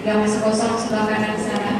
Yang masih kosong sebelah kanan sana.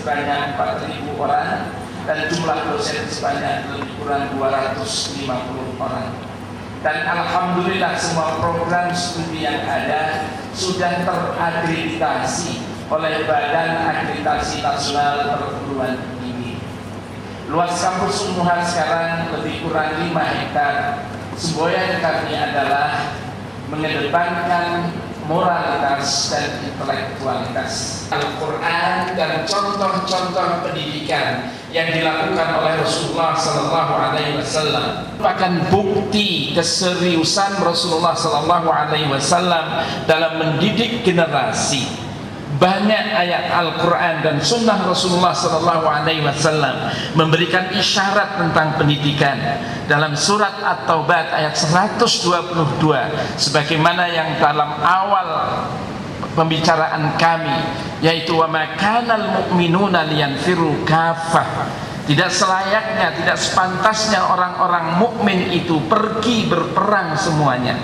Sebanyak 4.000 orang dan jumlah dosen sebanyak lebih kurang 250 orang. Dan alhamdulillah semua program studi yang ada sudah terakreditasi oleh Badan Akreditasi Nasional Perguruan Tinggi. Luas kampus Unmuha sekarang lebih kurang 5 hektar. Semboyan kami adalah mengedepankan moralitas dan intelektualitas Al-Quran dan contoh-contoh pendidikan yang dilakukan oleh Rasulullah Sallallahu Alaihi Wasallam merupakan bukti keseriusan Rasulullah Sallallahu Alaihi Wasallam dalam mendidik generasi. Banyak ayat Al-Quran dan Sunnah Rasulullah Sallallahu Alaihi Wasallam memberikan isyarat tentang pendidikan. Dalam surat At-Taubah ayat 122, sebagaimana yang dalam awal pembicaraan kami, yaitu wa ma kanal mu'minuna liyanfiru kaffah. Tidak selayaknya, tidak sepantasnya orang-orang mukmin itu pergi berperang semuanya.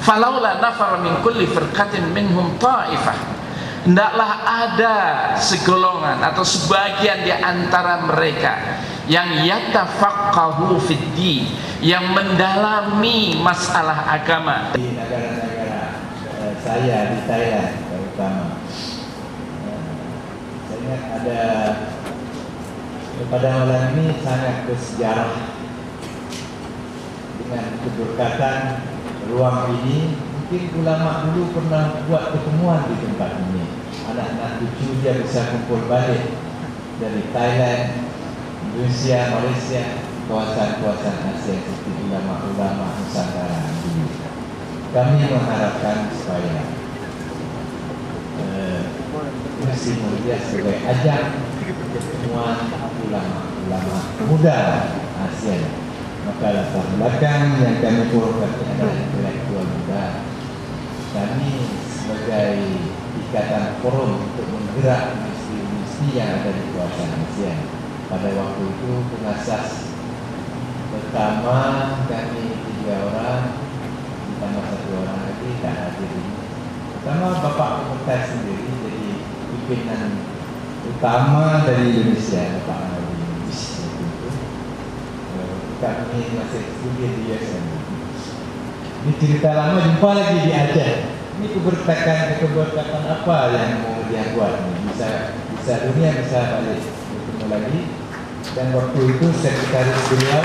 Falaula nafar min kulli firqatin minhum ta'ifah. Hendaklah ada segolongan atau sebagian di antara mereka yang yatafaqahu fid-din, yang mendalami masalah agama. Di negara-negara saya di Thailand terutama, saya ingat ada pada malam ini sangat bersejarah dengan keberkatan ruang ini. Mungkin ulama dulu pernah buat pertemuan di tempat ini. Anak-anak cucu dia bisa kumpul balik dari Thailand, Indonesia, Malaysia, kawasan-kawasan Asia seperti ulama-ulama Nusantara dulu. Kami mengharapkan supaya Universiti Muhammadiyah sebagai ajang pertemuan ulama-ulama muda ASEAN. Maka latar belakang yang kami hormati adalah intelektual muda. Kami sebagai ikatan forum untuk menggerak universiti yang ada di kawasan ASEAN. Pada waktu itu pengasas pertama kami 3 orang, ditambah 1 orang lagi tak hadir ini. Pertama Bapak Pemerintah sendiri jadi pimpinan utama dari Indonesia, Bapak Nabi Indonesia itu. Kami masih studi di USM. Ini cerita lama, jumpa lagi di Aceh. Ini keberkatan apa yang mau dia buat? Bisa dunia, bisa balik bertemu lagi. Dan waktu itu sekretaris beliau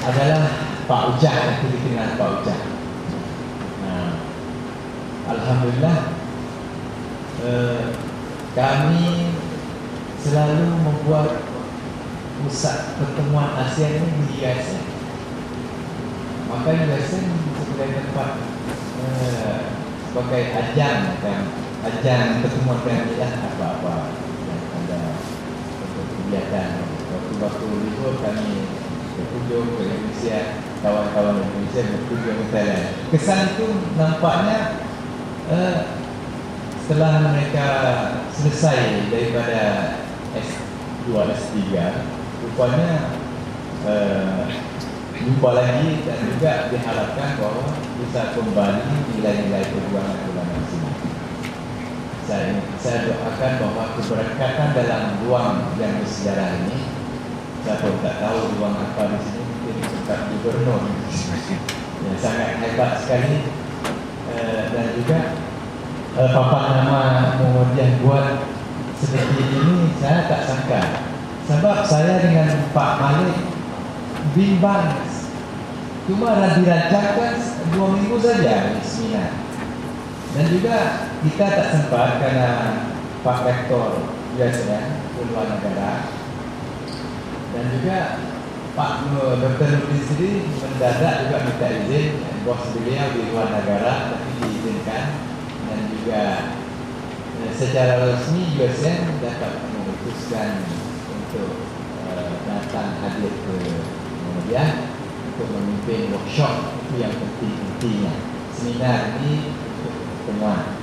adalah Pak Ujah, nanti dikenal Pak Ujah. Nah, alhamdulillah kami selalu membuat pusat pertemuan ASEAN ini di USM. Maka USM sebagai tempat sebagai ajang pertemuan kami apa-apa yang ada kegiatan. Waktu libur kami berkunjung ke Indonesia, kawan-kawan Indonesia ASEAN bertujuan ke Thailand. Kesan itu nampaknya setelah mereka selesai daripada S2, S3, rupanya jumpa lagi dan juga diharapkan bahwa bisa kembali nilai-nilai perjuangan ulama sini. Saya doakan bahwa keberkatan dalam ruang yang bersejarah ini, saya pun tak tahu ruang apa di sini, mungkin tempat gubernur yang sangat hebat sekali, dan juga papan nama Muhammadiyah buat seperti ini saya tak sangka. Sebab saya dengan Pak Malik bimbang, cuma dirancangkan 2 minggu saja seminar, dan juga kita tak sempat karena Pak Rektor biasanya ke luar negara, dan juga Pak Dr. Nurdin sendiri mendadak juga minta izin, bos beliau di luar negara tapi diizinkan, dan juga secara resmi USN dapat memutuskan untuk datang hadir ke Muhammadiyah untuk memimpin workshop. Itu yang penting-pentingnya. Seminar ini untuk pertemuan.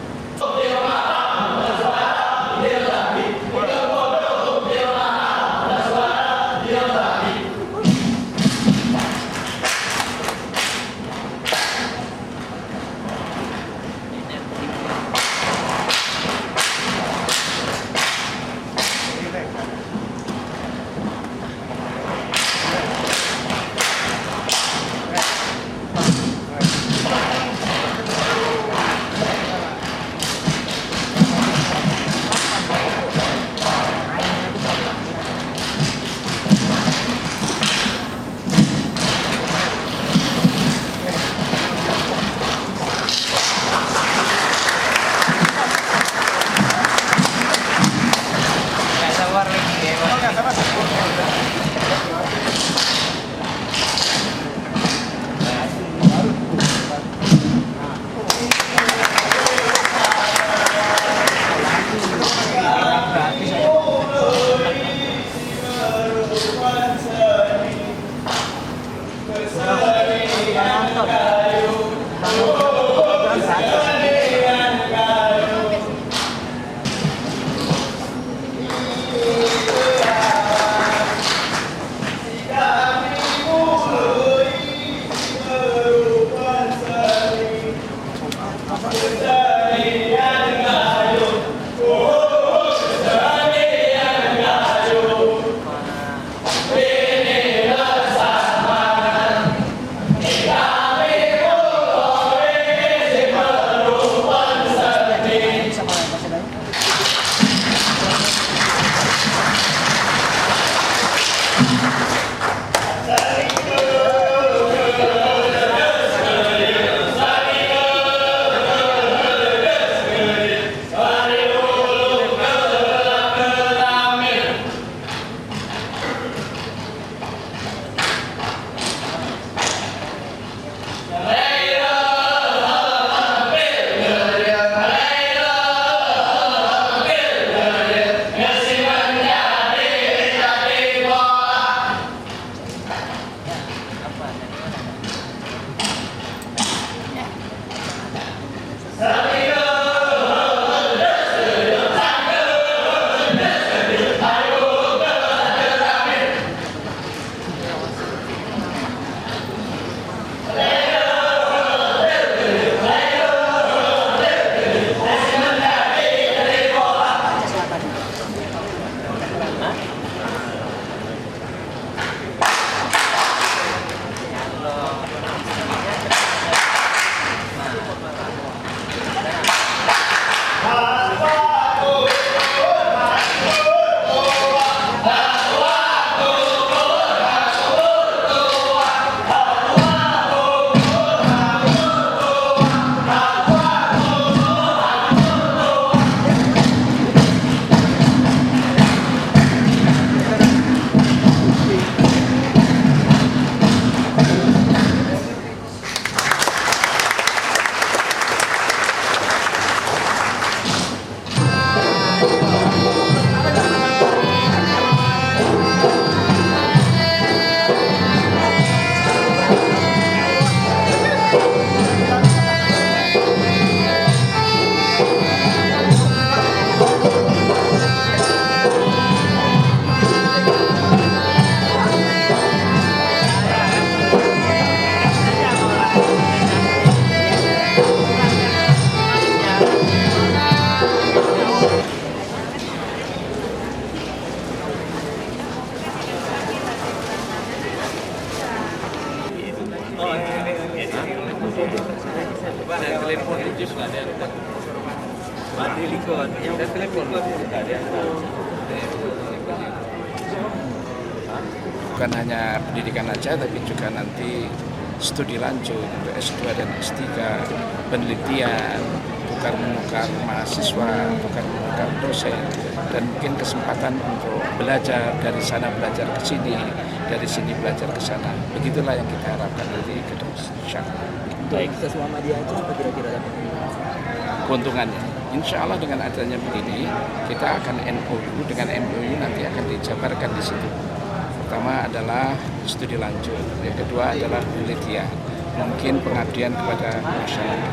Bukan hanya pendidikan aja, tapi juga nanti studi lanjut untuk S2 dan S3, penelitian, tukar-menukar mahasiswa, tukar-menukar dosen, dan mungkin kesempatan untuk belajar dari sana belajar ke sini, dari sini belajar ke sana. Begitulah yang kita harapkan nanti ke depan. Baik, siswa Muhammadiyah itu apa kira-kira Keuntungannya, insya Allah dengan adanya begini, kita akan MOU, dengan MOU nanti akan dijabarkan di situ. Pertama adalah studi lanjut, yang kedua adalah penelitian, mungkin pengabdian kepada masyarakat.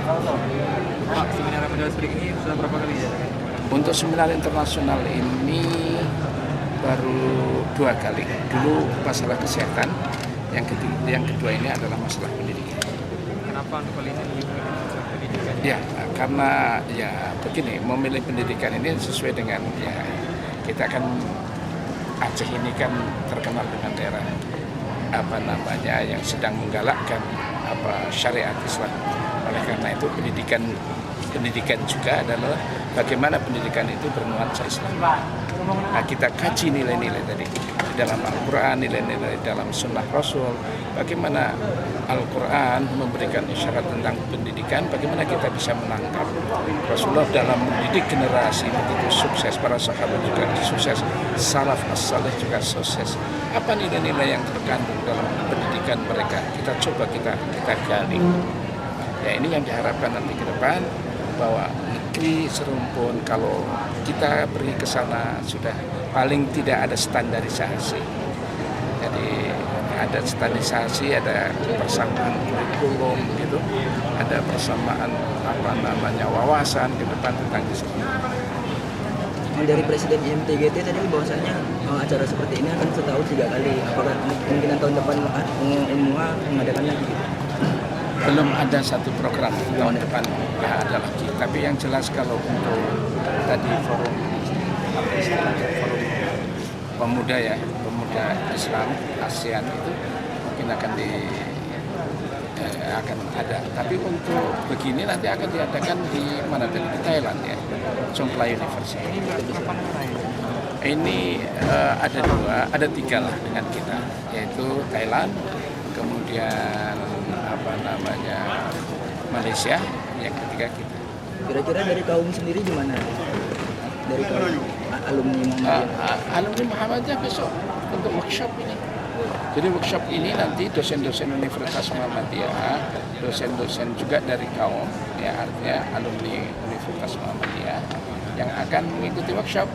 Pak, seminar Ramadan Spring ini sudah berapa kali ya? Untuk seminar internasional ini baru 2 kali. Dulu masalah kesehatan, yang kedua ini adalah masalah pendidikan. Kenapa untuk kali ini lebih memilih pendidikan? Ya, karena ya begini, memilih pendidikan ini sesuai dengan ya kita kan Aceh ini kan terkenal dengan daerah yang sedang menggalakkan syariat Islam. Oleh karena itu pendidikan juga adalah bagaimana pendidikan itu bernuansa Islam. Nah, kita kaji nilai-nilai tadi di dalam Al-Quran, nilai-nilai dalam Sunnah Rasul, bagaimana Al-Quran memberikan isyarat tentang pendidikan, bagaimana kita bisa menangkap Rasulullah dalam mendidik generasi begitu sukses, para sahabat juga sukses, salaf as-salih juga sukses. Apa nilai-nilai yang terkandung dalam pendidikan mereka? Kita coba kita gali. Ya, ini yang diharapkan nanti ke depan, bahwa negeri serumpun kalau kita pergi ke sana sudah paling tidak ada standarisasi. Jadi ada standarisasi, ada persamaan kurikulum gitu, ada persamaan wawasan ke depan tentang Islam. Dari Presiden IMTGT tadi bahwasanya acara seperti ini akan setahun 3 kali. Apakah kemungkinan tahun depan UMUA mengadakan lagi? Belum ada satu program tahun depan ada lagi. Tapi yang jelas kalau untuk tadi forum pemuda Islam ASEAN itu mungkin akan ada. Tapi untuk begini nanti akan diadakan di mana tadi, di Thailand ya, Chongklai University. Ini ada 3 lah dengan kita, yaitu Thailand, kemudian Malaysia, yang ketiga kita. Kira-kira dari kaum sendiri gimana? Dari kaum alumni Muhammadiyah? Alumni Muhammadiyah besok untuk workshop ini. Jadi workshop ini nanti dosen-dosen Universitas Muhammadiyah, dosen-dosen juga dari kaum, ya artinya alumni Universitas Muhammadiyah yang akan mengikuti workshop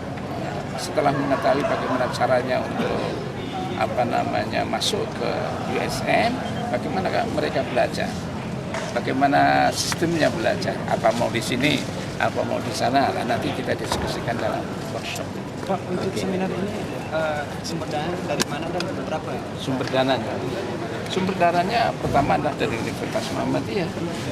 setelah mengetahui bagaimana caranya untuk masuk ke USM, bagaimana mereka belajar, bagaimana sistemnya belajar, apa mau di sini, apa mau di sana, nanti kita diskusikan dalam workshop. Pak, untuk seminar ini sumber dana dari mana dan berapa ya? Sumber dananya pertama adalah dari Universitas Muhammadiyah,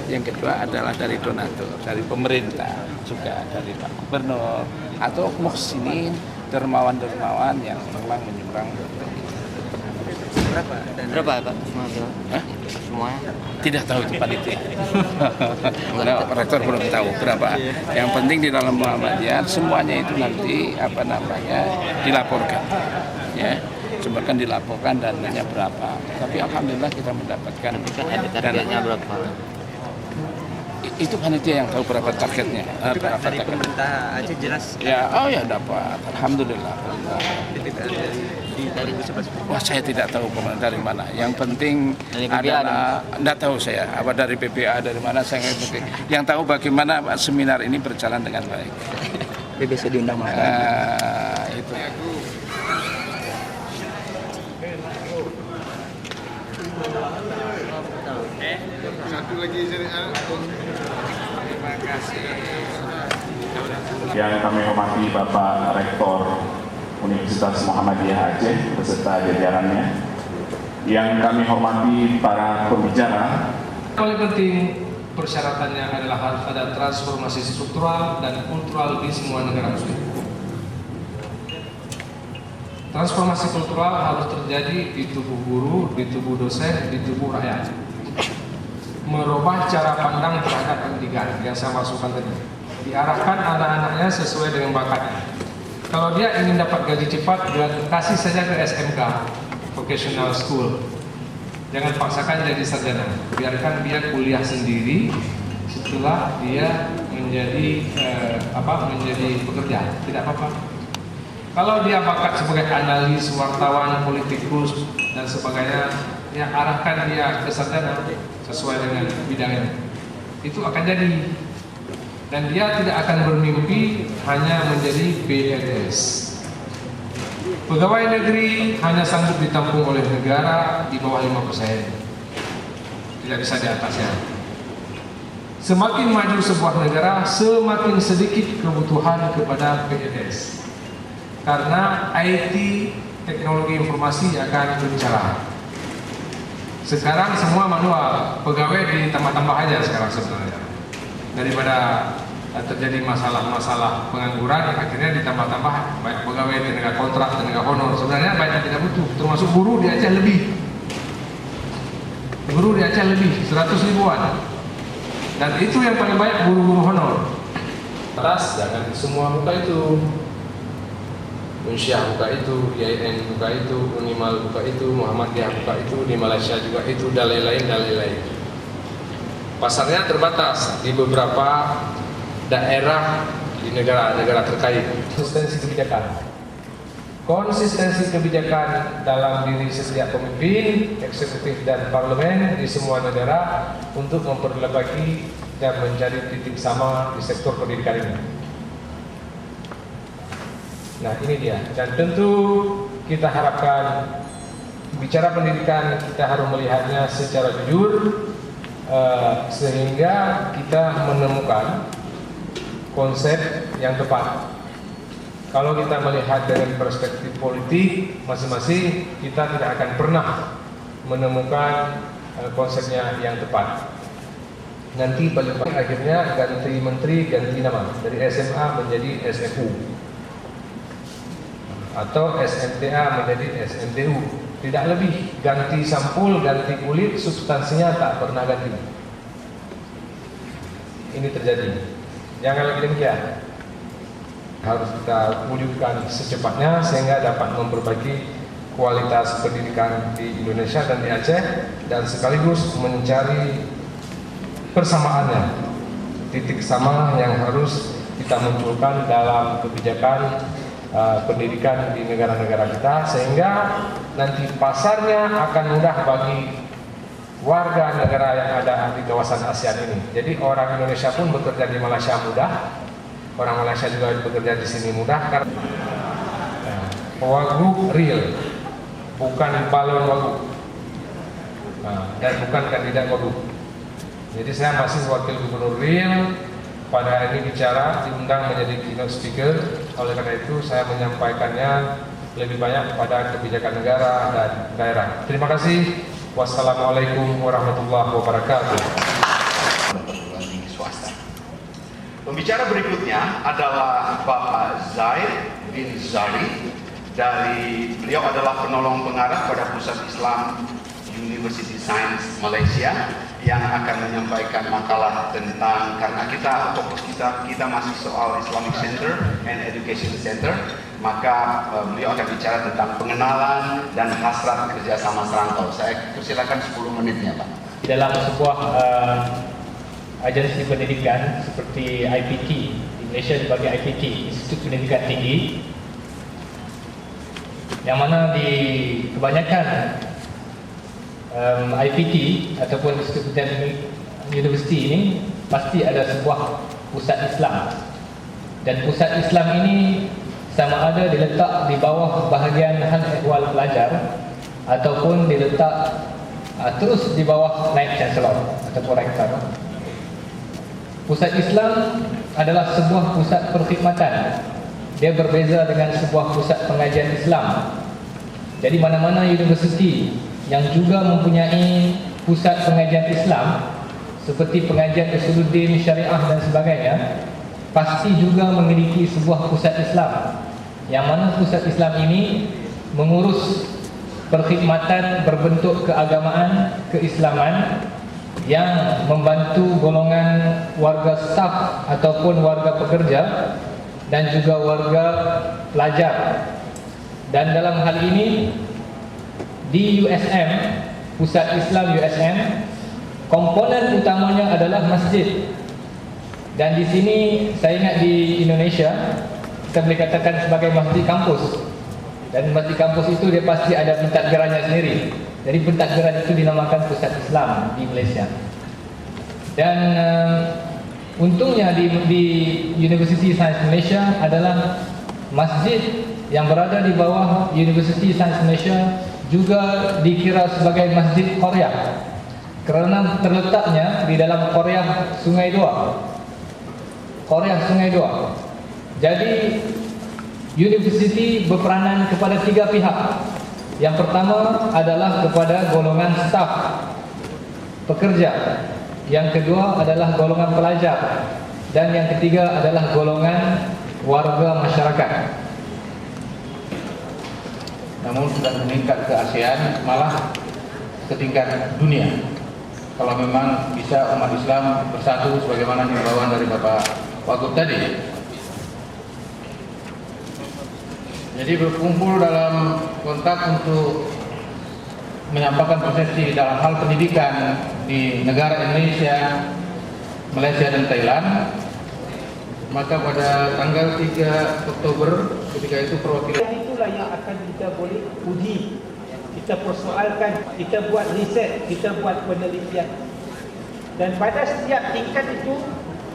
yang kedua adalah dari donatur, dari pemerintah, juga dari Pak Gubernur atau muhsinin, dermawan-dermawan yang memang menyumbang. Berapa Pak? Semuanya? Tidak tahu itu panitia. Nah, rektor belum tahu berapa. Yang penting di dalam Muhammadiyah semuanya itu nanti dilaporkan. Ya, kan dilaporkan dananya berapa. Tapi alhamdulillah kita mendapatkan dananya berapa. Itu panitia yang tahu berapa targetnya. Berapa dari pemerintah Aceh jelas? Ya, dapat. Alhamdulillah. Dari wah, saya tidak tahu dari mana. Yang penting adalah tidak tahu saya apa dari PPA dari mana, saya nggak penting. Yang tahu bagaimana seminar ini berjalan dengan baik. BBC diundang Mas. Itu. Satu lagi terima kasih. Yang kami hormati Bapak Rektor Universitas Muhammadiyah Aceh beserta jajarannya, yang kami hormati para pembicara. Paling penting persyaratannya adalah harus ada transformasi struktural dan kultural di semua negara muslim. Transformasi kultural harus terjadi di tubuh guru, di tubuh dosen, di tubuh rakyat. merubah cara pandang terhadap pendidikan yang saya maksudkan tadi. Diarahkan anak-anaknya sesuai dengan bakatnya. Kalau dia ingin dapat gaji cepat, dia kasih saja ke SMK, Vocational School. Jangan paksakan jadi sarjana. Biarkan dia kuliah sendiri. Setelah dia menjadi menjadi pekerja, tidak apa-apa. Kalau dia bakat sebagai analis, wartawan, politikus dan sebagainya, ya arahkan dia ke sarjana sesuai dengan bidangnya. Itu akan jadi. Dan dia tidak akan bermimpi hanya menjadi PNS. Pegawai negeri hanya sanggup ditampung oleh negara di bawah 5%. Tidak bisa di atasnya. Semakin maju sebuah negara, semakin sedikit kebutuhan kepada PNS. Karena IT, teknologi informasi akan berbicara. Sekarang semua manual, pegawai ditambah-tambah aja sekarang sebenarnya. Daripada terjadi masalah-masalah pengangguran, akhirnya ditambah-tambah baik pegawai, tenaga kontrak, tenaga honor. Sebenarnya banyak yang tidak butuh, termasuk guru di Aceh lebih. Guru di Aceh lebih, 100 ribuan. Dan itu yang paling banyak guru-guru honor. Atas, jangan semua buka itu. Unsyah buka itu, IAIN buka itu, Unimal buka itu, Muhammadiyah buka itu, di Malaysia juga itu, dan lain-lain. Pasarnya terbatas di beberapa daerah di negara-negara terkait. Konsistensi kebijakan dalam diri setiap pemimpin, eksekutif dan parlemen di semua negara untuk memperbaiki dan mencari titik sama di sektor pendidikan ini. Nah ini dia, dan tentu kita harapkan bicara pendidikan kita harus melihatnya secara jujur, sehingga kita menemukan konsep yang tepat. Kalau kita melihat dari perspektif politik masing-masing, kita tidak akan pernah menemukan konsepnya yang tepat. Nanti paling akhirnya ganti menteri, ganti nama dari SMA menjadi SFU atau SMTA menjadi SMTU. Tidak lebih, ganti sampul, ganti kulit, substansinya tak pernah ganti. Ini terjadi. Jangan lagi demikian. Harus kita wujudkan secepatnya sehingga dapat memperbaiki kualitas pendidikan di Indonesia dan di Aceh, dan sekaligus mencari persamaannya, titik sama yang harus kita munculkan dalam kebijakan pendidikan di negara-negara kita, sehingga nanti pasarnya akan mudah bagi warga negara yang ada di kawasan ASEAN ini. Jadi orang Indonesia pun bekerja di Malaysia mudah, orang Malaysia juga bekerja di sini mudah, karena wagub real, bukan balon wagub, dan bukan kandidat wagub. Jadi saya masih wakil gubernur real. Pada hari ini bicara, diundang menjadi keynote speaker. Oleh karena itu saya menyampaikannya lebih banyak pada kebijakan negara dan daerah. Terima kasih. Wassalamualaikum warahmatullahi wabarakatuh. Swasta. Pembicara berikutnya adalah Bapak Zaid bin Zari. Beliau adalah penolong pengarah pada Pusat Islam University Science Malaysia, yang akan menyampaikan makalah tentang, karena fokus kita masih soal Islamic Center and Education Center, maka beliau akan bicara tentang pengenalan dan hasrat kerjasama serantau. Saya persilakan 10 menitnya, Pak. Dalam sebuah agensi pendidikan seperti IPT, di Malaysia sebagai IPT, Institut Pendidikan Tinggi, yang mana di kebanyakan IPT ataupun Institut Universiti ini pasti ada sebuah pusat Islam, dan pusat Islam ini sama ada diletak di bawah bahagian hal ehwal pelajar ataupun diletak terus di bawah naib chancellor ataupun rektor. Pusat Islam adalah sebuah pusat perkhidmatan. Dia berbeza dengan sebuah pusat pengajian Islam. Jadi mana-mana universiti yang juga mempunyai pusat pengajian Islam seperti pengajian Usuluddin, Syariah dan sebagainya, pasti juga memiliki sebuah pusat Islam, yang mana pusat Islam ini mengurus perkhidmatan berbentuk keagamaan, keislaman yang membantu golongan warga staf ataupun warga pekerja dan juga warga pelajar. Dan dalam hal ini di USM, Pusat Islam USM, komponen utamanya adalah masjid. Dan di sini saya ingat di Indonesia kita boleh katakan sebagai masjid kampus. Dan masjid kampus itu dia pasti ada pentadbirannya sendiri. Jadi pentadbiran itu dinamakan Pusat Islam di Malaysia. Dan untungnya di University Sains Malaysia adalah masjid yang berada di bawah University Sains Malaysia juga dikira sebagai masjid Korea kerana terletaknya di dalam Korea Sungai Dua. Jadi universiti berperanan kepada 3 pihak. Yang pertama adalah kepada golongan staf pekerja, yang kedua adalah golongan pelajar, dan yang ketiga adalah golongan warga masyarakat. Namun sudah meningkat ke ASEAN, malah ke tingkat dunia. Kalau memang bisa umat Islam bersatu sebagaimana himbauan dari Bapak Wagub tadi. Jadi berkumpul dalam kontak untuk menyampaikan persepsi dalam hal pendidikan di negara Indonesia, Malaysia dan Thailand. Maka pada tanggal 3 Oktober ketika itu perwakilan itulah yang akan kita boleh uji, kita persoalkan, kita buat riset, kita buat penelitian. Dan pada setiap tingkat itu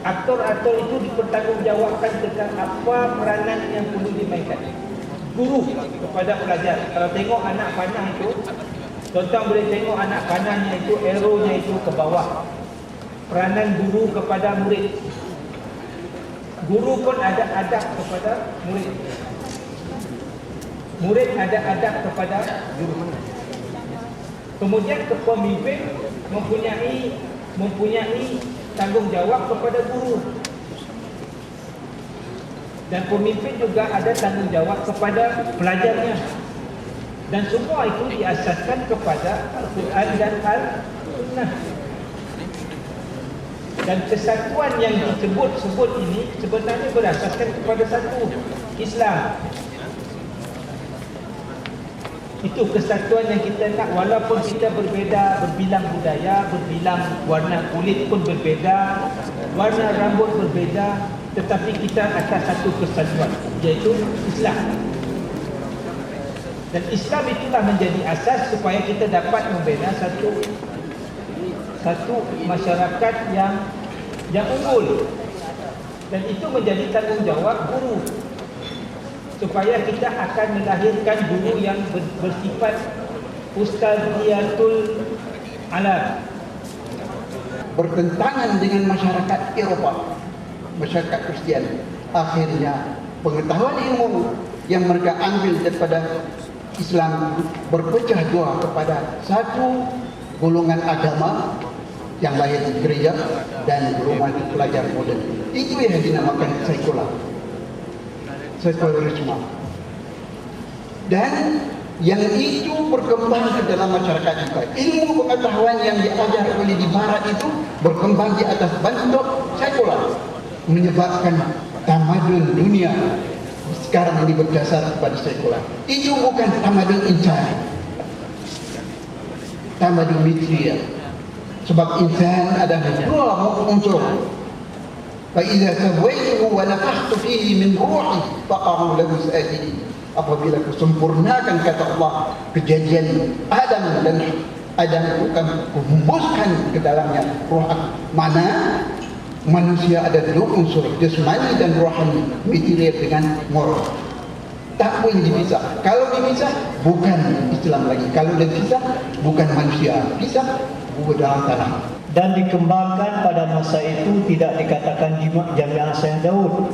aktor-aktor itu dipertanggungjawabkan tentang apa peranan yang perlu dimainkan. Guru kepada pelajar. Kalau tengok anak panah itu, tuan-tuan boleh tengok anak panahnya itu, arrow-nya itu ke bawah. Peranan guru kepada murid. Guru pun ada adab kepada murid. Murid ada adab kepada guru. Kemudian kepemimpin mempunyai tanggungjawab kepada guru. Dan pemimpin juga ada tanggungjawab kepada pelajarnya. Dan semua itu diasaskan kepada Al-Quran dan Al-Sunnah. Dan kesatuan yang disebut ini sebenarnya berasaskan kepada satu, Islam. Itu kesatuan yang kita nak, walaupun kita berbeza, berbilang budaya, berbilang warna kulit pun berbeza, warna rambut berbeza, tetapi kita atas satu kesatuan, iaitu Islam. Dan Islam itulah menjadi asas supaya kita dapat membina satu masyarakat yang unggul. Dan itu menjadi tanggungjawab guru, supaya kita akan melahirkan guru yang bersifat ustaziyatul alam. Bertentangan dengan masyarakat Eropah, masyarakat Kristian. Akhirnya pengetahuan ilmu yang mereka ambil daripada Islam berpecah dua kepada satu golongan agama yang lahir di gereja dan golongan pelajar moden. Itu yang dinamakan sekularisme. Dan yang itu berkembang ke dalam masyarakat kita. Ilmu pengetahuan yang diajar oleh di barat itu berkembang di atas bentuk sekular, menyebabkan tamadun dunia sekarang ini berdasar kepada sekular. Itu bukan tamadun insani, tamadun material. Sebab insan adalah dua unsur. Fa idza sawaituhu wa nafakhtu fihi min ruhi faqa'u lahu sajidin. Apabila kusempurnakan, kata Allah, kejadian Adam dan Adam bukan kuhembuskan ke dalamnya roh aku. Mana manusia ada dua unsur, jasmani dan rohani, material dengan moral. Tak boleh dipisah. Kalau dipisah, bukan Islam lagi. Kalau dipisah, bukan manusia. Pisah, bukan dalam tanah. Dan dikembangkan pada masa itu tidak dikatakan Jamiah Syekh Daud.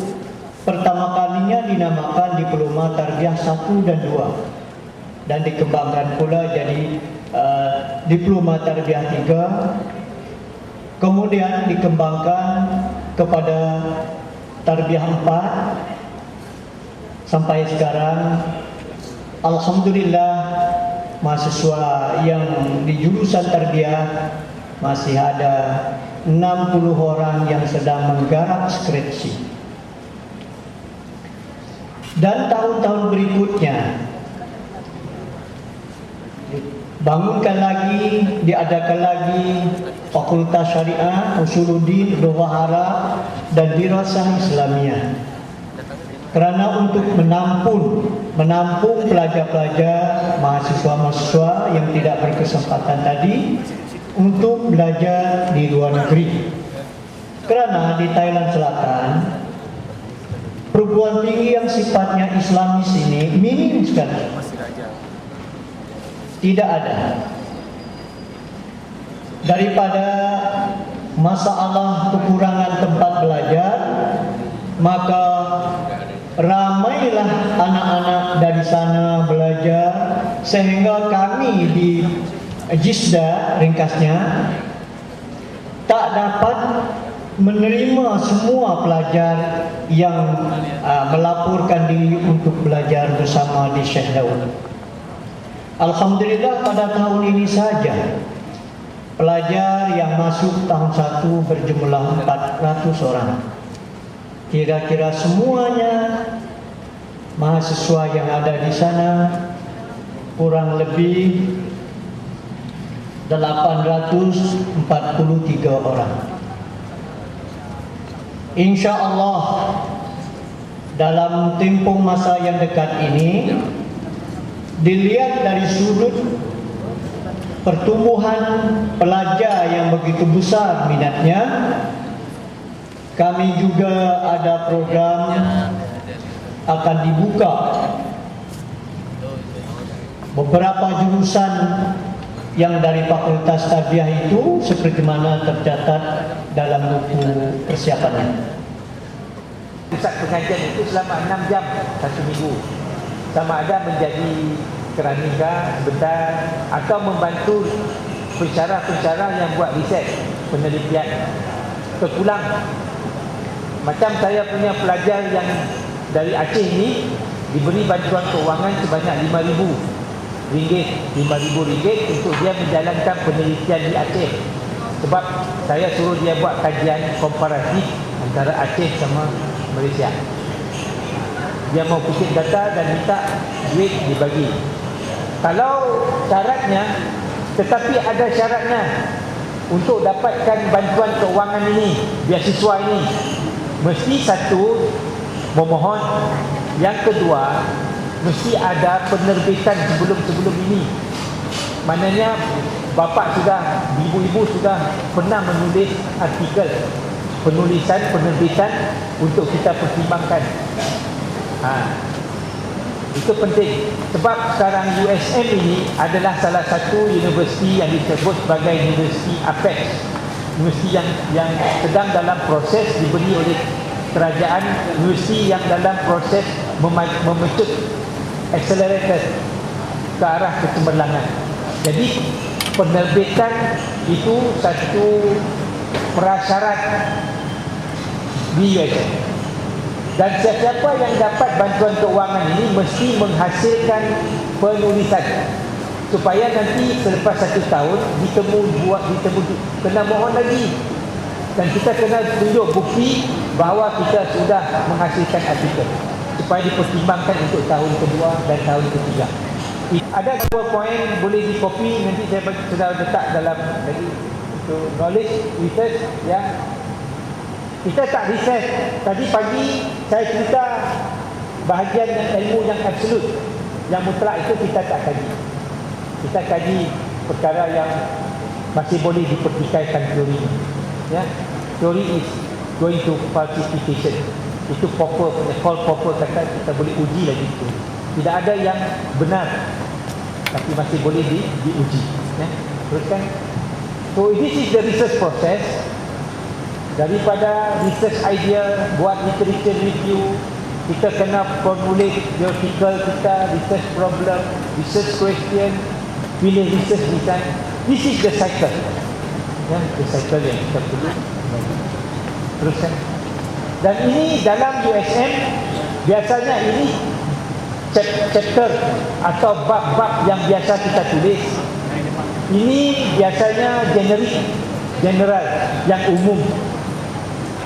Pertama kalinya dinamakan Diploma Tarbiyah 1 dan 2. Dan dikembangkan pula jadi Diploma Tarbiyah 3. Kemudian dikembangkan kepada Tarbiyah 4. Sampai sekarang alhamdulillah mahasiswa yang di jurusan tarbiyah masih ada 60 orang yang sedang menggarap skripsi. Dan tahun-tahun berikutnya bangunkan lagi, diadakan lagi Fakultas Syariah, Usuluddin, Lughah Arab dan Dirasah Islamiyah. Kerana untuk menampung pelajar-pelajar, mahasiswa-mahasiswa yang tidak berkesempatan tadi untuk belajar di luar negeri. Kerana di Thailand Selatan, perguruan tinggi yang sifatnya Islamis ini minim sekali. Tidak ada. Daripada masalah kekurangan tempat belajar, maka ramailah anak-anak dari sana belajar, sehingga kami di JISDA ringkasnya tak dapat menerima semua pelajar yang melaporkan diri untuk belajar bersama di Syekh Daud. Alhamdulillah pada tahun ini saja pelajar yang masuk tahun 1 berjumlah 400 orang. Kira-kira semuanya mahasiswa yang ada di sana kurang lebih 843 orang. Insya Allah dalam tempoh masa yang dekat ini, dilihat dari sudut pertumbuhan pelajar yang begitu besar minatnya, kami juga ada program akan dibuka beberapa jurusan yang dari Fakultas Tarbiyah itu seperti mana tercatat dalam buku persiapannya. Pusat pengajian itu selama 6 jam satu minggu, sama ada menjadi keramika sebentar atau membantu pensyarah-pensyarah yang buat riset penelitian. Terpulang macam saya punya pelajar yang dari Aceh ini diberi bantuan keuangan sebanyak RM5,000 untuk dia menjalankan penelitian di Aceh. Sebab saya suruh dia buat kajian komparatif antara Aceh sama Malaysia. Dia mau kutip data dan minta duit dibagi. Kalau syaratnya, tetapi ada syaratnya untuk dapatkan bantuan keuangan ini, beasiswa ini, mesti satu memohon, yang kedua mesti ada penerbitan sebelum ini. Maknanya bapa sudah, ibu-ibu sudah pernah menulis artikel penerbitan untuk kita pertimbangkan. Itu penting sebab sekarang USM ini adalah salah satu universiti yang disebut sebagai Universiti Apex, universiti yang sedang dalam proses diberi oleh kerajaan, universiti yang dalam proses memecut accelerator ke arah kecemerlangan. Jadi penerbitan itu satu prasyarat di USM. Dan siapa yang dapat bantuan keuangan ini mesti menghasilkan penulisan supaya nanti selepas 1 tahun ditemu kena mohon lagi, dan kita kena tunjuk bukti bahawa kita sudah menghasilkan artikel supaya dipertimbangkan untuk tahun kedua dan tahun ketiga. Ada 2 poin boleh dikopi, nanti saya sudah letak dalam tadi untuk knowledge research ya. Kita tak riset. Tadi pagi saya cerita bahagian yang ilmu yang absolut, yang mutlak itu kita tak kaji. Kita kaji perkara yang masih boleh dipertikaikan teori. Ya, teori is going to falsification. Itu Popper punya, Karl Popper kata kita boleh uji lagi itu. Tidak ada yang benar, tapi masih boleh diuji. Ya, teruskan. So this is the research process. Daripada research idea, buat literature review, kita kena formulate the article kita, research problem, research question, pilih research design. This is the cycle. Ya, the cycle yang kita perlu teruskan. Dan ini dalam USM biasanya ini chapter atau bab-bab yang biasa kita tulis. Ini biasanya generik. general, yang umum.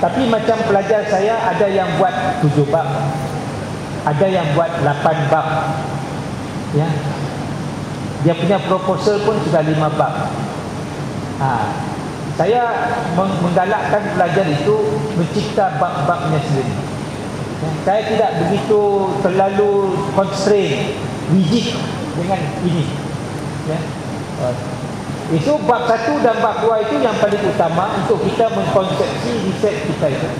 Tapi macam pelajar saya ada yang buat 7 bab, ada yang buat 8 bab, ya. Dia punya proposal pun sudah 5 bab. Saya menggalakkan pelajar itu mencipta bab-babnya sendiri. Saya tidak begitu terlalu constraint, rigid dengan ini, ya. Itu bab 1 dan bab 2 itu yang paling utama untuk kita mengkonsepsi riset kita itu.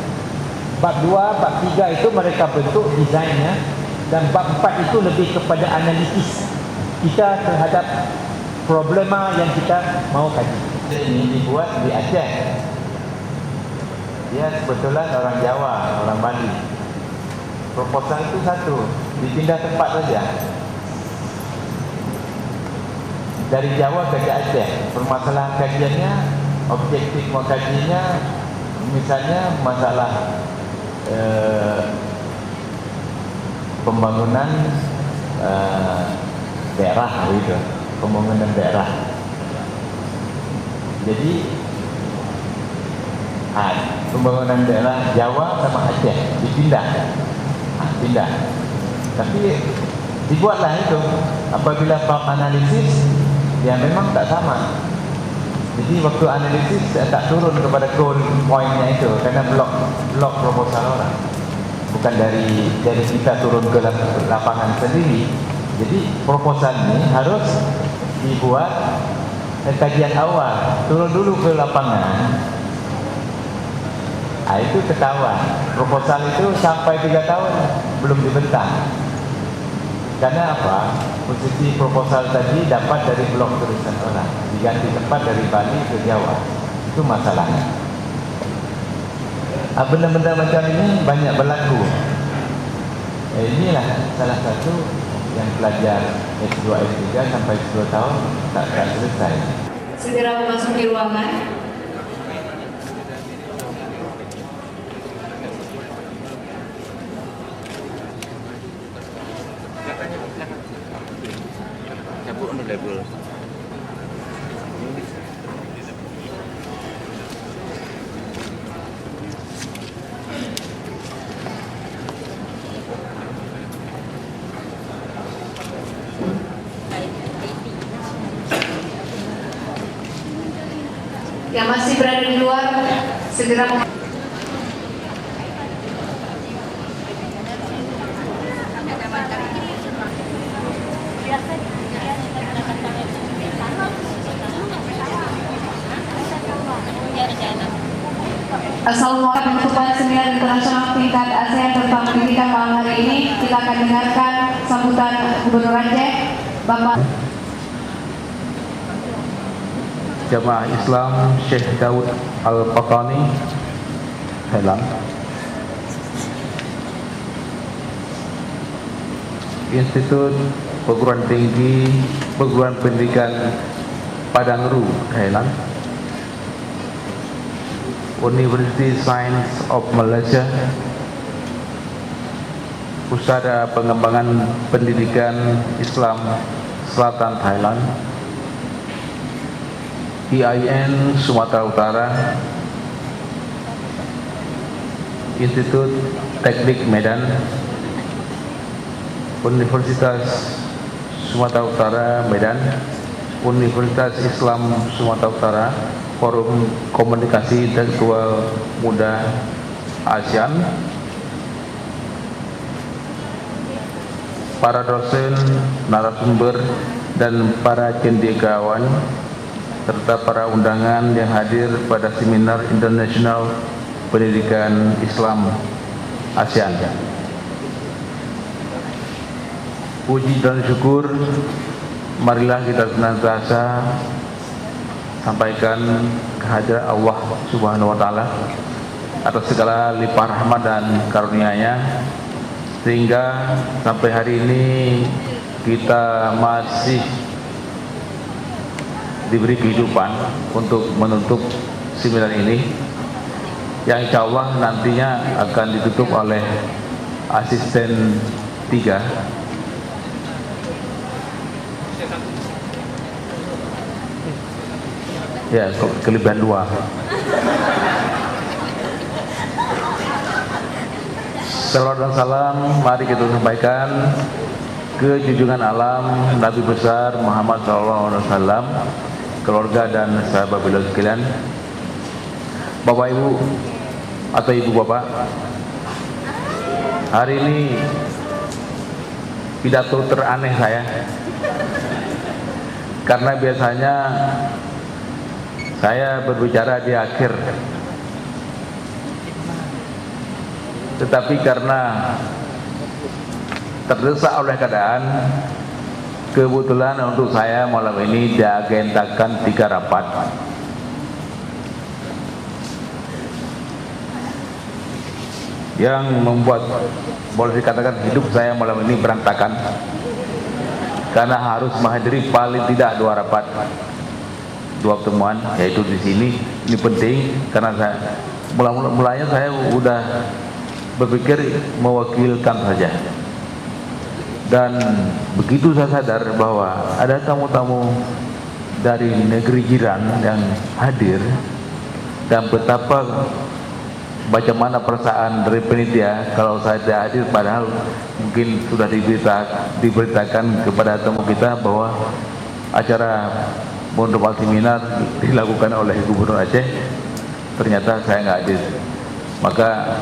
Bab 2, bab 3 itu mereka bentuk desainnya, dan bab 4 itu lebih kepada analisis kita terhadap problema yang kita mau kaji. Ini dibuat di Aceh. Dia kebetulan orang Jawa, orang Bali. Proposal itu satu, dipindah tempat saja. Dari Jawa ke Aceh. Permasalahan kajiannya, objektif mengkajinya, misalnya masalah pembangunan daerah gitu, pembangunan daerah. Jadi pembangunan daerah Jawa sama Aceh dipindah, pindah. Tapi dibuatlah itu. Apabila bab analisis, ya memang tak sama. Jadi waktu analisis saya tak turun kepada goal point-nya itu, karena blok proposal orang. Bukan dari kita turun ke lapangan sendiri. Jadi proposal ini harus dibuat kajian awal, turun dulu ke lapangan. Itu ketahuan. Proposal itu sampai 3 tahun belum dibentang. Karena apa? Posisi proposal tadi dapat dari blok tulisan orang, diganti tempat dari Bali ke Jawa. Itu masalahnya. Benda-benda macam ini banyak berlaku. Inilah salah satu yang pelajar S2, S3 sampai 10 tahun tak selesai. Segera memasuki ruangan. Yang masih berada di luar segera Assalamualaikum penutupan seminar internasional tingkat ASEAN tentang pendidikan malam hari ini. Kita akan dengarkan sambutan Gubernur Aceh, Bapak Jamaah Islam Syekh Daud Al-Qatani, Thailand. Institut Perguruan Tinggi Perguruan Pendidikan Padang Ru, Thailand. University Science of Malaysia. Pusat Pengembangan Pendidikan Islam Selatan Thailand. IAIN Sumatera Utara, Institut Teknik Medan, Universitas Sumatera Utara Medan, Universitas Islam Sumatera Utara, Forum Komunikasi Intelektual Muda ASEAN, para dosen, narasumber, dan para cendekiawan, serta para undangan yang hadir pada seminar internasional pendidikan Islam ASEAN. Puji dan syukur marilah kita senantiasa sampaikan kehadirat Allah Subhanahu wa taala atas segala limpah rahmat dan karunia-Nya, sehingga sampai hari ini kita masih diberi kehidupan untuk menutup seminar ini, yang insya Allah nantinya akan ditutup oleh asisten 3. Ya, kelebihan 2. Salawat dan salam mari kita sampaikan ke junjungan alam Nabi besar Muhammad SAW, keluarga dan sahabat beliau sekalian. Bapak Ibu atau Ibu Bapak, hari ini pidato teraneh saya, karena biasanya saya berbicara di akhir, tetapi karena terdesak oleh keadaan, kebetulan untuk saya malam ini diagendakan 3 rapat. Yang membuat, boleh dikatakan, hidup saya malam ini berantakan, karena harus menghadiri paling tidak 2 rapat, 2 pertemuan, yaitu di sini. Ini penting karena saya mulanya saya udah berpikir mewakilkan saja, dan begitu saya sadar bahwa ada tamu-tamu dari negeri jiran yang hadir, dan betapa bagaimana perasaan dari panitia kalau saya tidak hadir, padahal mungkin sudah diberitakan kepada tamu kita bahwa acara Mondok Seminar dilakukan oleh Gubernur Aceh. Ternyata saya nggak hadir, maka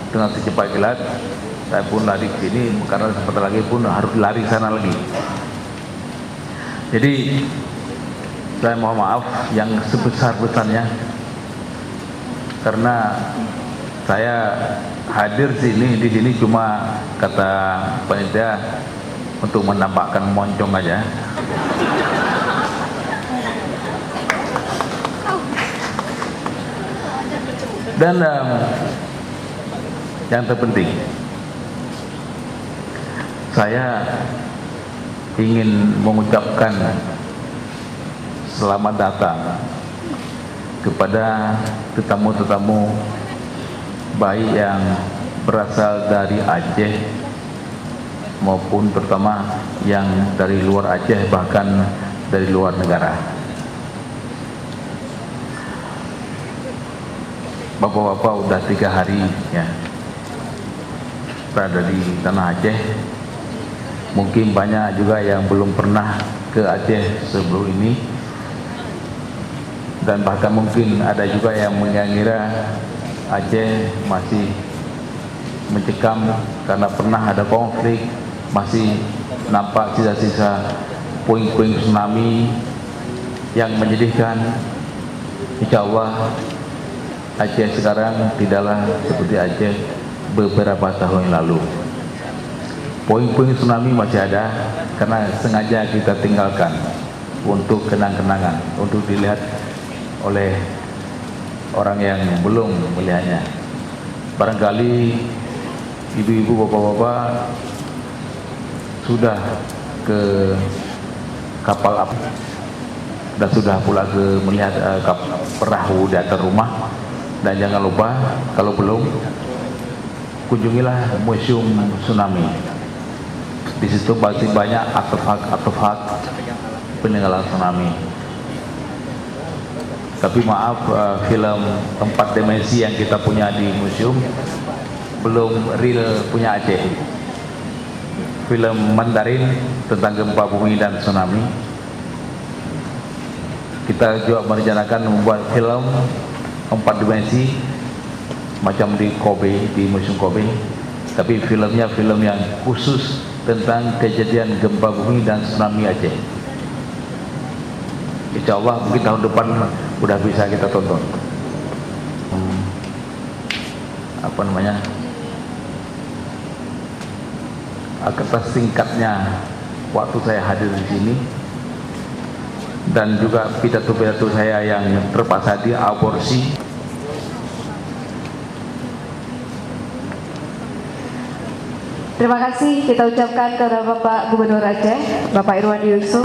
dengan secepat kilat saya pun lari ke sini, karena sebentar lagi pun harus lari sana lagi. Jadi saya mohon maaf yang sebesar-besarnya, karena saya hadir di sini cuma kata panitia untuk menambahkan moncong aja. Dan yang terpenting, saya ingin mengucapkan selamat datang kepada tetamu-tetamu baik yang berasal dari Aceh maupun terutama yang dari luar Aceh, bahkan dari luar negara. Bapak-bapak udah 3 hari ya berada di tanah Aceh. Mungkin banyak juga yang belum pernah ke Aceh sebelum ini, dan bahkan mungkin ada juga yang mengira Aceh masih mencekam karena pernah ada konflik, masih nampak sisa-sisa puing-puing tsunami yang menyedihkan. Insya Allah Aceh sekarang tidaklah seperti Aceh beberapa tahun yang lalu. Puing-puing tsunami masih ada karena sengaja kita tinggalkan untuk kenang-kenangan, untuk dilihat oleh orang yang belum melihatnya. Barangkali ibu-ibu, bapak-bapak sudah ke kapal api dan sudah pula ke melihat perahu di atas rumah. Dan jangan lupa, kalau belum, kunjungilah Museum Tsunami. Di situ pasti banyak artefak peninggalan tsunami. Tapi maaf, film 4 dimensi yang kita punya di museum belum real punya Aceh. Film Mandarin tentang gempa bumi dan tsunami. Kita juga merencanakan membuat film 4 dimensi macam di Kobe, di Museum Kobe, tapi filmnya film yang khusus tentang kejadian gempa bumi dan tsunami Aceh. Insya Allah mungkin tahun depan udah bisa kita tonton. Atas singkatnya waktu saya hadir di sini, dan juga pidato-pidato saya yang terpaksa diaborsi. Terima kasih kita ucapkan kepada Bapak Gubernur Aceh, Bapak Irwandi Yusuf.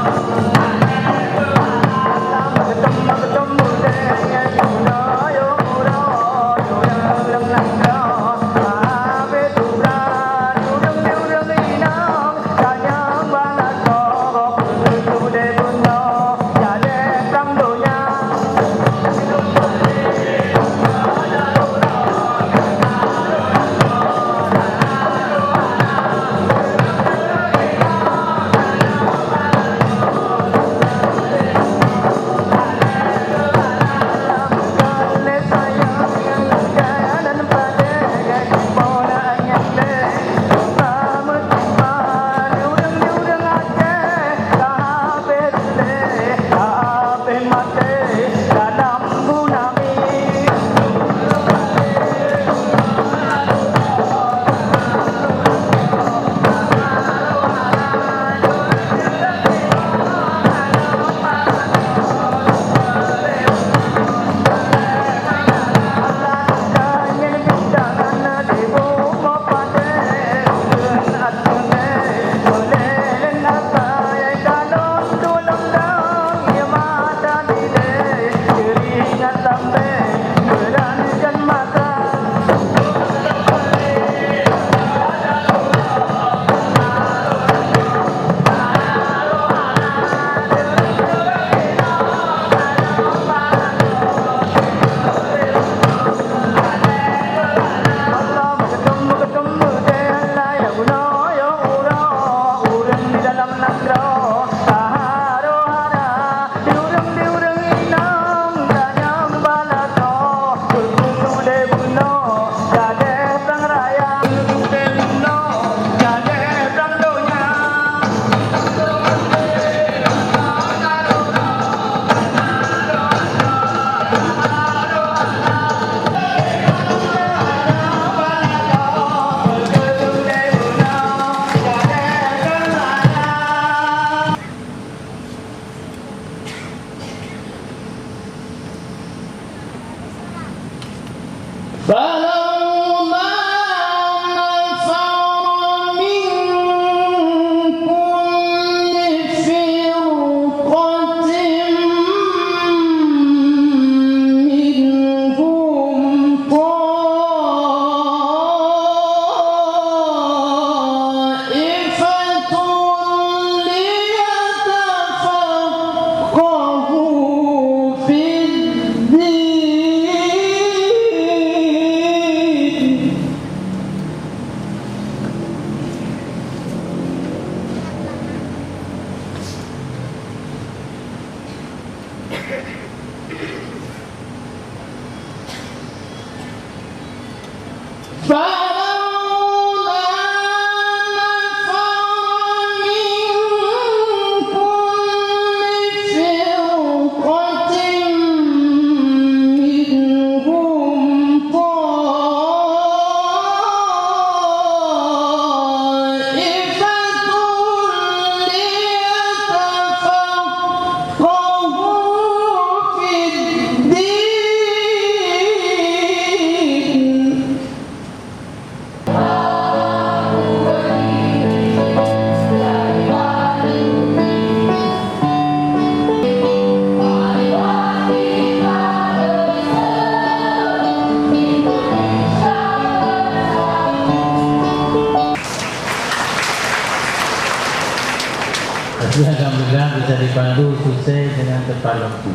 Alhamdulillah bisa dipandu sukses dengan tepat waktu.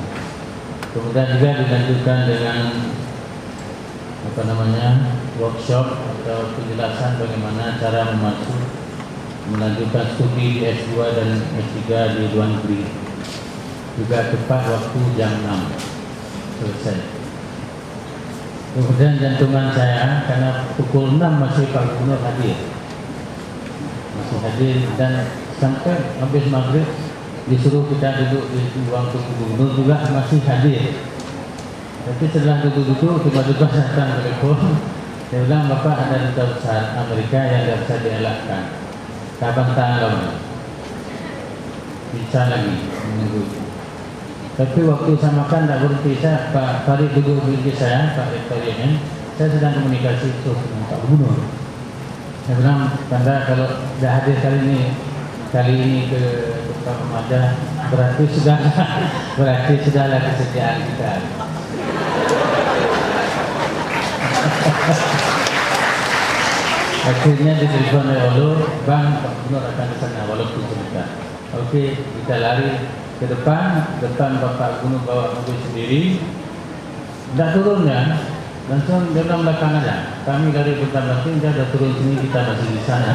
Kemudian juga dilanjutkan dengan workshop atau penjelasan bagaimana cara melanjutkan studi di S2 dan S3 di luar negeri. Juga tepat waktu jam 6 selesai. Kemudian jantungan saya karena pukul 6 masih Pak Gubernur hadir. Masih hadir dan sampai habis maghrib disuruh kita duduk di ruang tunggu gubernur juga masih hadir. Tapi setelah duduk-duduk tiba-tiba datang telepon. Dia bilang, Bapak ada duta besar Amerika yang tidak bisa dielakkan. Kapan tanggalnya? Bisa lagi menunggu. Tapi waktu saya makan tak berhenti, saya Pak Farid duduk di saya, Pak Rektor ini, saya sedang komunikasi terus dengan Pak Gubernur. Saya bilang, Tanda kalau tidak hadir kali ini ke Pak Pemada, berarti sudahlah kesediaan kita. Akhirnya ditelepon oleh Allah, Bang, Pak Gubernur akan ke sana walaupun sebentar. Oke, kita lari ke depan Bapak Gubernur bawa mobil sendiri. Tidak turun ya, langsung dia belakang aja. Kami dari pertama tim, dia sudah turun sini, kita masih di sana.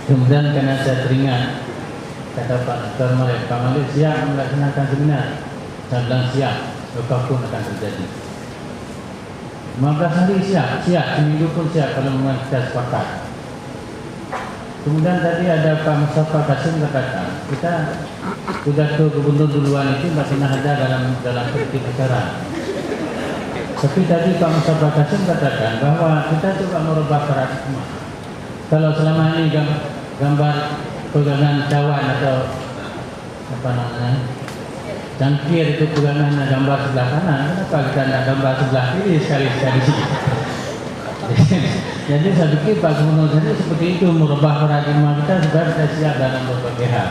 Kemudian karena saya teringat kata Pak Malik siap melaksanakan seminar. Saya bilang siap, apapun akan terjadi. 15 hari siap, seminggu pun siap kalau memang kita sepakat. Kemudian tadi ada Pak Mustafa Kasim katakan, kita pidato gubernur duluan itu tidak pernah ada dalam politik acara. Tapi tadi Pak Mustafa Kasim katakan bahwa kita coba merubah paradigma. Kalau selama ini gambar pegangan cawan atau cangkir itu pegangan gambar sebelah kanan, kenapa kita tidak gambar sebelah kiri sekali-sekali? Jadi saya pikir Pak Gubernur tadi seperti itu merubah paradigma kita supaya kita siap dalam berbagai hal,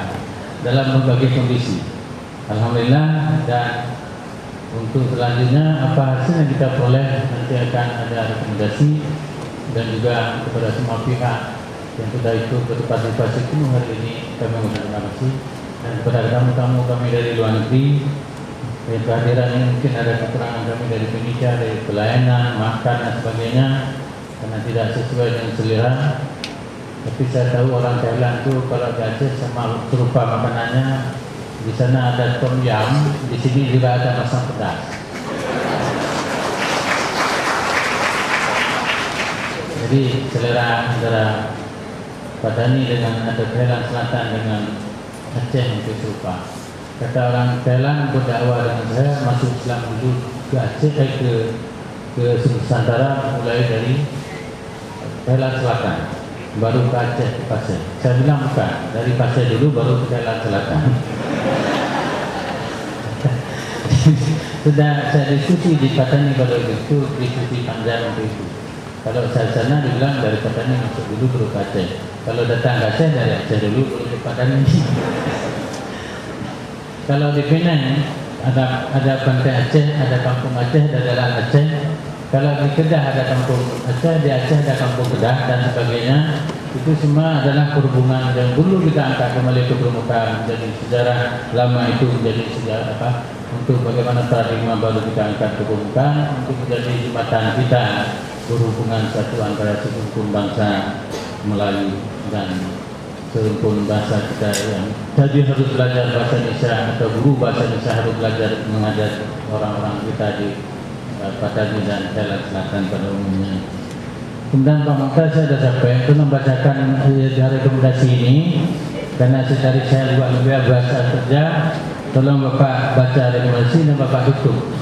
dalam berbagai kondisi. Alhamdulillah. Dan untuk selanjutnya apa hasil yang kita peroleh nanti akan ada rekomendasi dan juga kepada semua pihak yang sudah ikut berpartisipasi penuh hari ini kami mengucapkan terima kasih. Dan kepada tamu-tamu kami dari luar negeri yang kehadiran ini mungkin ada kekurangan kami dari Indonesia, dari pelayanan, makan dan sebagainya karena tidak sesuai dengan selera. Tapi saya tahu orang Thailand itu kalau di Aceh sama serupa makanannya. Di sana ada tom yum, di sini juga ada masam pedas. Jadi selera antara Padani dengan ada Thailand Selatan dengan Aceh hampir serupa. Kata orang Thailand berdakwah dengan saya masuk Islam dulu ke Aceh ke Nusantara mulai dari Thailand Selatan baru ke Aceh ke Pasir. Saya bilang bukan, dari Pasir dulu baru ke Thailand Selatan. Sudah saya diskusi di Patani pada waktu itu, diskusi panjang waktu itu. Kalau saya sana dibilang dari Patani masuk dulu baru ke Aceh. Kalau datang ke Aceh dari Aceh dulu baru ke Patani. Kalau di Penang ada pantai Aceh, ada kampung Aceh, ada jalan Aceh. Kalau di Kedah ada kampung Aceh, di Aceh ada kampung Kedah dan sebagainya. Itu semua adalah perhubungan yang dulu kita angkat kembali ke permukaan. Jadi sejarah lama itu menjadi sejarah untuk bagaimana paradigma baru kita angkat ke permukaan untuk menjadi jembatan kita berhubungan satu antara serumpun bangsa Melayu dan serumpun bahasa kita yang tadi harus belajar bahasa Indonesia atau guru bahasa Indonesia harus belajar mengajar orang-orang kita di Patani dan Thailand Selatan pada umumnya. Kemudian Pak Mukhtar saya sudah sampai untuk membacakan rekomendasi ini karena secara saya juga lebih bahasa kerja. Tolong Bapak baca rekomendasi dan Bapak tutup.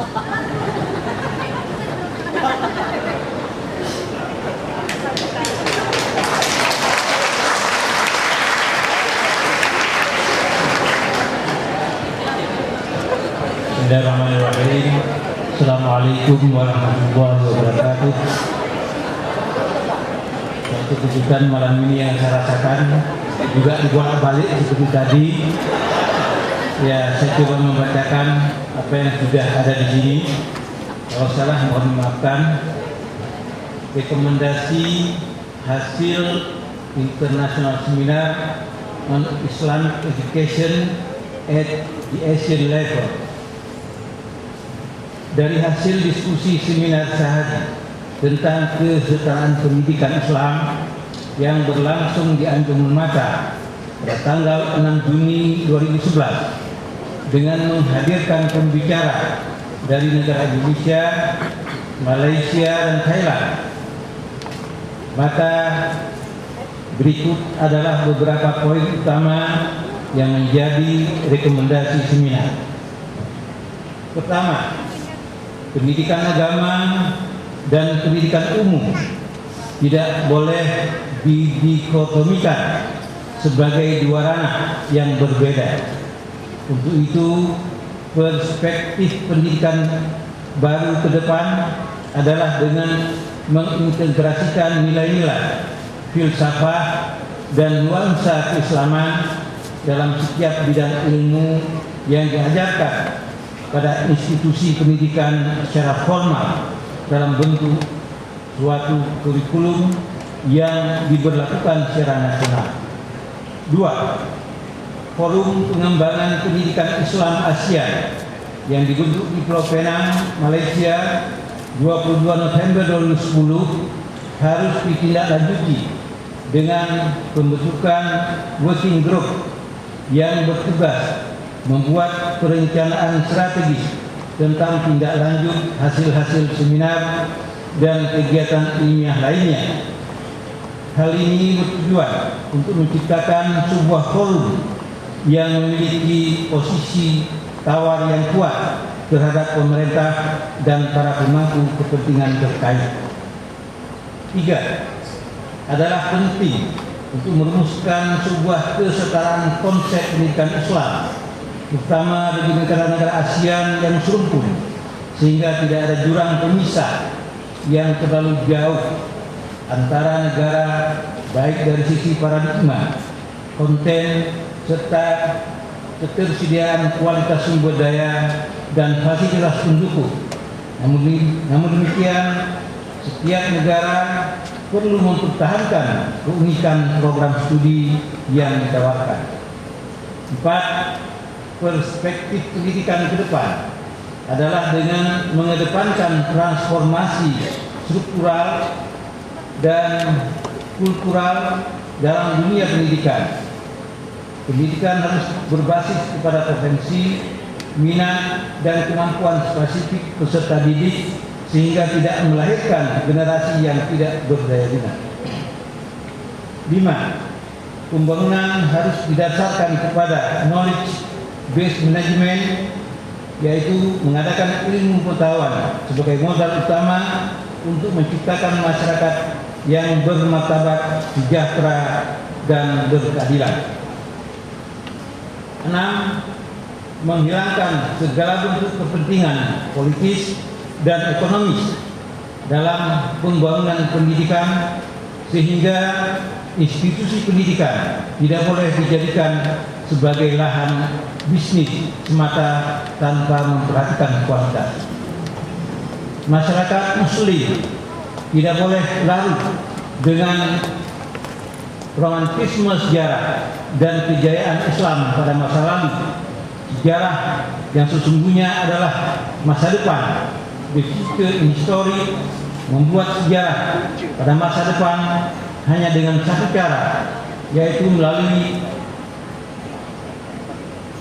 Bismillahirrahmanirrahim. Assalamualaikum warahmatullahi wabarakatuh. Untuk kejutan malam ini yang saya rasakan juga dibolak-balik seperti tadi. Ya, saya coba membacakan apa yang sudah ada di sini. Kalau salah mohon dimaafkan. Rekomendasi hasil International Seminar on Islamic Education at the Asian Level. Dari hasil diskusi seminar sehari tentang kesetaraan pendidikan Islam yang berlangsung di Anjuman Mata pada tanggal 6 Juni 2011 dengan menghadirkan pembicara dari negara Indonesia, Malaysia, dan Thailand. Maka berikut adalah beberapa poin utama yang menjadi rekomendasi seminar. Pertama, pendidikan agama dan pendidikan umum tidak boleh didikotomikan sebagai dua ranah yang berbeda. Untuk itu, perspektif pendidikan baru ke depan adalah dengan mengintegrasikan nilai-nilai, filsafat, dan nuansa keislaman dalam setiap bidang ilmu yang diajarkan pada institusi pendidikan secara formal dalam bentuk suatu kurikulum yang diberlakukan secara nasional. 2. Forum Pengembangan Pendidikan Islam Asia yang dibentuk di Pulau Penang, Malaysia 22 November 2010 harus ditindaklanjuti dengan pembentukan working group yang bertugas membuat perencanaan strategis tentang tindak lanjut hasil-hasil seminar dan kegiatan ilmiah lainnya. Hal ini bertujuan untuk menciptakan sebuah forum yang memiliki posisi tawar yang kuat terhadap pemerintah dan para pemangku kepentingan terkait. 3. Adalah penting untuk merumuskan sebuah kesetaraan konsep pendidikan Islam, terutama bagi negara-negara ASEAN yang serumpun, sehingga tidak ada jurang pemisah yang terlalu jauh antara negara baik dari sisi paradigma, konten, serta ketersediaan kualitas sumber daya dan fasilitas pendukung. Namun demikian, setiap negara perlu mempertahankan keunikan program studi yang ditawarkan. 4. Perspektif pendidikan ke depan adalah dengan mengedepankan transformasi struktural dan kultural dalam dunia pendidikan. Pendidikan harus berbasis kepada potensi, minat, dan kemampuan spesifik peserta didik sehingga tidak melahirkan generasi yang tidak berdaya guna. 5. Pembangunan harus didasarkan kepada knowledge based management, yaitu mengadakan ilmu pengetahuan sebagai modal utama untuk menciptakan masyarakat yang bermartabat, sejahtera, dan berkeadilan. 6. menghilangkan segala bentuk kepentingan politis dan ekonomis dalam pembangunan pendidikan, sehingga institusi pendidikan tidak boleh dijadikan sebagai lahan bisnis semata tanpa memperhatikan kualitas. Masyarakat Muslim tidak boleh larut dengan romantisme sejarah dan kejayaan Islam pada masa lalu. Sejarah yang sesungguhnya adalah masa depan. The future in history, membuat sejarah pada masa depan hanya dengan satu cara, yaitu melalui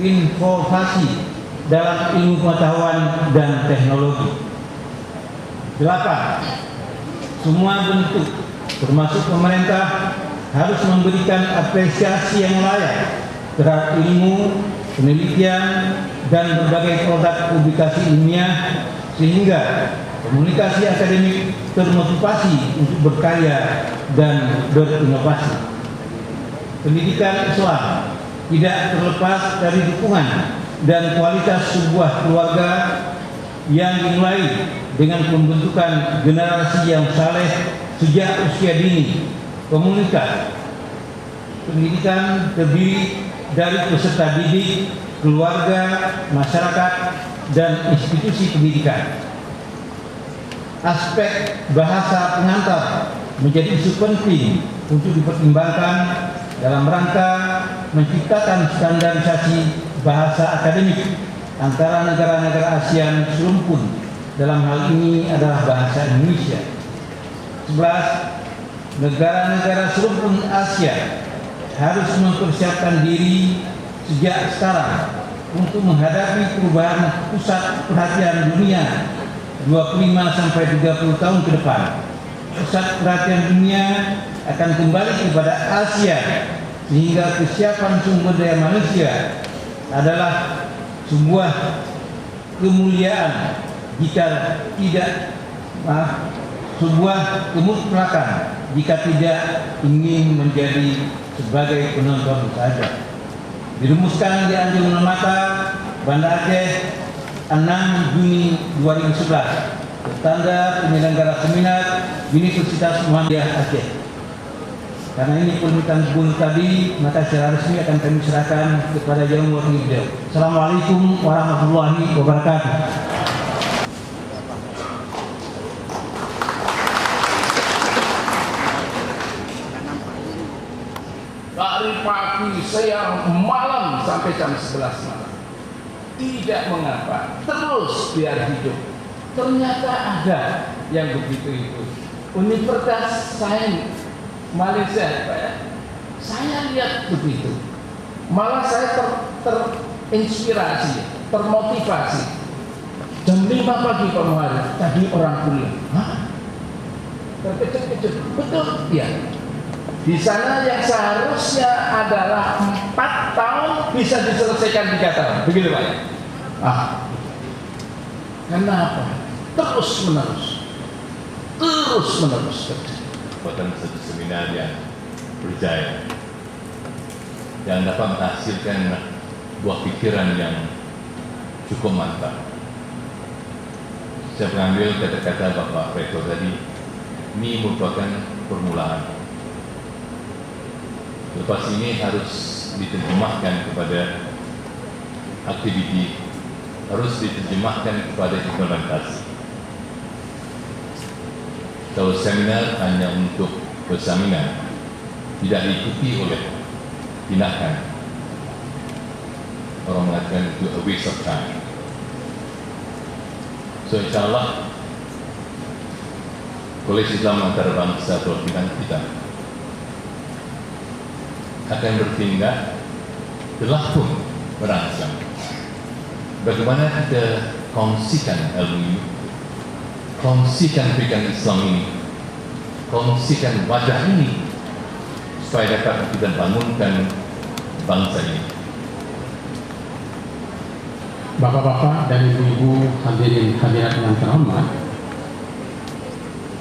inovasi dalam ilmu pengetahuan dan teknologi. 8. Semua bentuk, termasuk pemerintah, harus memberikan apresiasi yang layak terhadap ilmu, penelitian, dan berbagai produk publikasi ilmiah, sehingga komunikasi akademik termotivasi untuk berkarya dan berinovasi. Pendidikan Islam tidak terlepas dari dukungan dan kualitas sebuah keluarga yang dimulai dengan pembentukan generasi yang saleh sejak usia dini. Komunitas pendidikan terdiri dari peserta didik, keluarga, masyarakat, dan institusi pendidikan. Aspek bahasa pengantar menjadi isu penting untuk dipertimbangkan dalam rangka menciptakan standarisasi bahasa akademik antara negara-negara ASEAN serumpun. Dalam hal ini adalah bahasa Indonesia. 11. Negara-negara serumpun Asia harus mempersiapkan diri sejak sekarang untuk menghadapi perubahan pusat perhatian dunia 25-30 tahun ke depan. Pusat perhatian dunia akan kembali kepada Asia, sehingga kesiapan sumber daya manusia adalah sebuah kemuliaan jika tidak sebuah kemutrakan jika tidak ingin menjadi sebagai penonton saja. Dirumuskan di Anjung Mata, Banda Aceh, 6 Juni 2011, bertanda penyelenggara seminar Universitas Muhammadiyah Aceh. Karena ini permintaan guru tadi, maka secara resmi akan kami serahkan kepada yang mewakili beliau. Assalamualaikum warahmatullahi wabarakatuh. Dari pagi saya malam sampai jam 11 malam. Tidak mengapa, terus biar hidup. Ternyata ada yang begitu itu. Universitas Sains Malaysia, saya lihat begitu. Malah saya terinspirasi, termotivasi. Jam 5 pagi Pak Muhammad, tadi orang kuliah. Hah? Terkejut-kejut, betul? Ya. Di sana yang seharusnya adalah 4 tahun bisa diselesaikan 3 tahun. Begitu Pak ya? Kenapa? Terus menerus. Buatan satu seminar yang berjaya, yang dapat menghasilkan buah pikiran yang cukup mantap. Saya mengambil kata-kata Bapak Rektor tadi, ini merupakan permulaan. Lepas ini harus diterjemahkan kepada aktiviti, harus diterjemahkan kepada implementasi. Kalau seminar hanya untuk berseminar, tidak diikuti oleh tindakan, orang mengatakan itu a waste of time. So insyaAllah Kolej Islam Antarabangsa Perwakilan kita akan bertindak, telah pun merancang bagaimana kita kongsikan ilmu ini, kongsikan pikiran Islam ini, kongsikan wajah ini, supaya dapat kita bangunkan bangsa ini. Bapak-bapak dan ibu-ibu hadirin hadirat yang terhormat,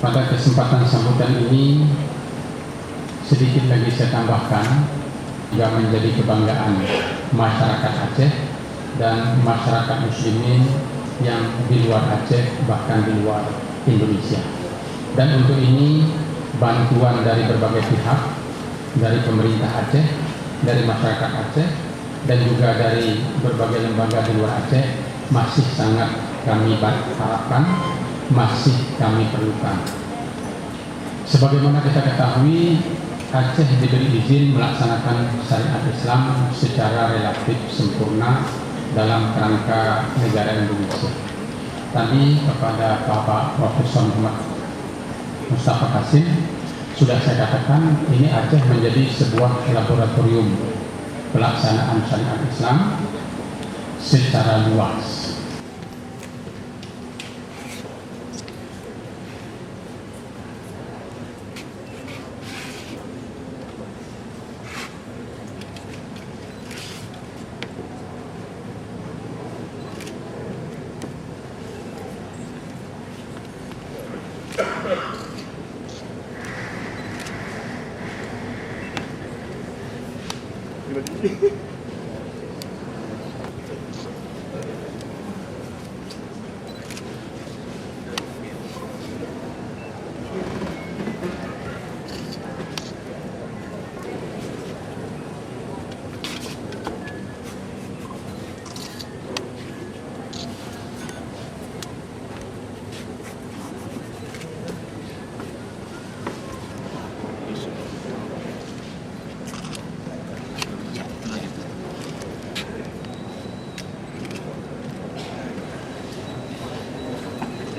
pada kesempatan sambutan ini sedikit lagi saya tambahkan, juga menjadi kebanggaan masyarakat Aceh dan masyarakat muslimin yang di luar Aceh bahkan di luar Indonesia. Dan untuk ini bantuan dari berbagai pihak, dari pemerintah Aceh, dari masyarakat Aceh, dan juga dari berbagai lembaga di luar Aceh masih sangat kami harapkan, masih kami perlukan. Sebagaimana kita ketahui, Aceh diberi izin melaksanakan syariat Islam secara relatif sempurna dalam kerangka negara Indonesia. Tadi kepada Bapak Profesor Muhammad Mustafa Kasim sudah saya katakan, ini Aceh menjadi sebuah laboratorium pelaksanaan syariat Islam secara luas.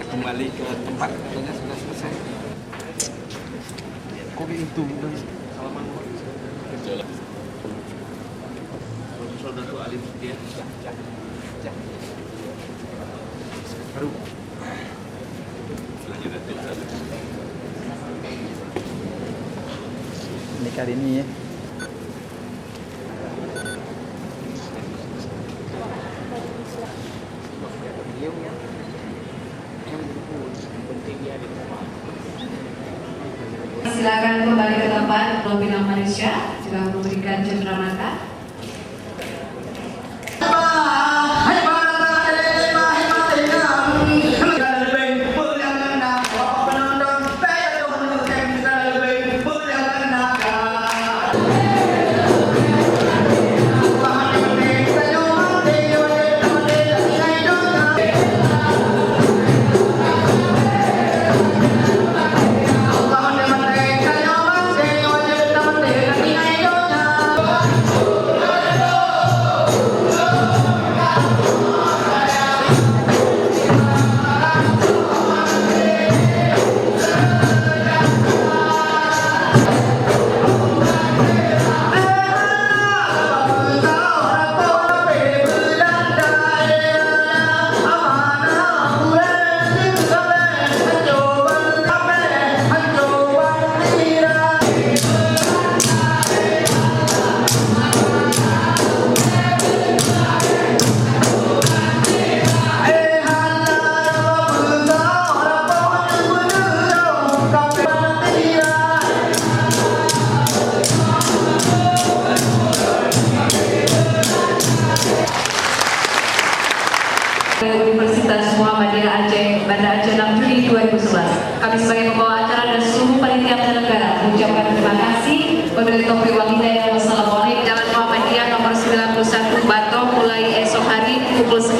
Kembali ke tempat, katanya sudah selesai. Kopi itu salaman. Saudara Alif dia. Baru. Ini kali ini ya. Silakan kembali ke tempat. Pimpinan Malaysia juga memberikan cenderamata. Universitas Muhammadiyah Aceh pada Aceh 6 Juli 2011. Kami sebagai pembawa acara dan seluruh panitia penyelenggara mengucapkan terima kasih. Wabillahi taufiq wal hidayah. Wassalamualaikum. Jalan Muhammadiyah nomor 91 Batok mulai esok hari pukul 9.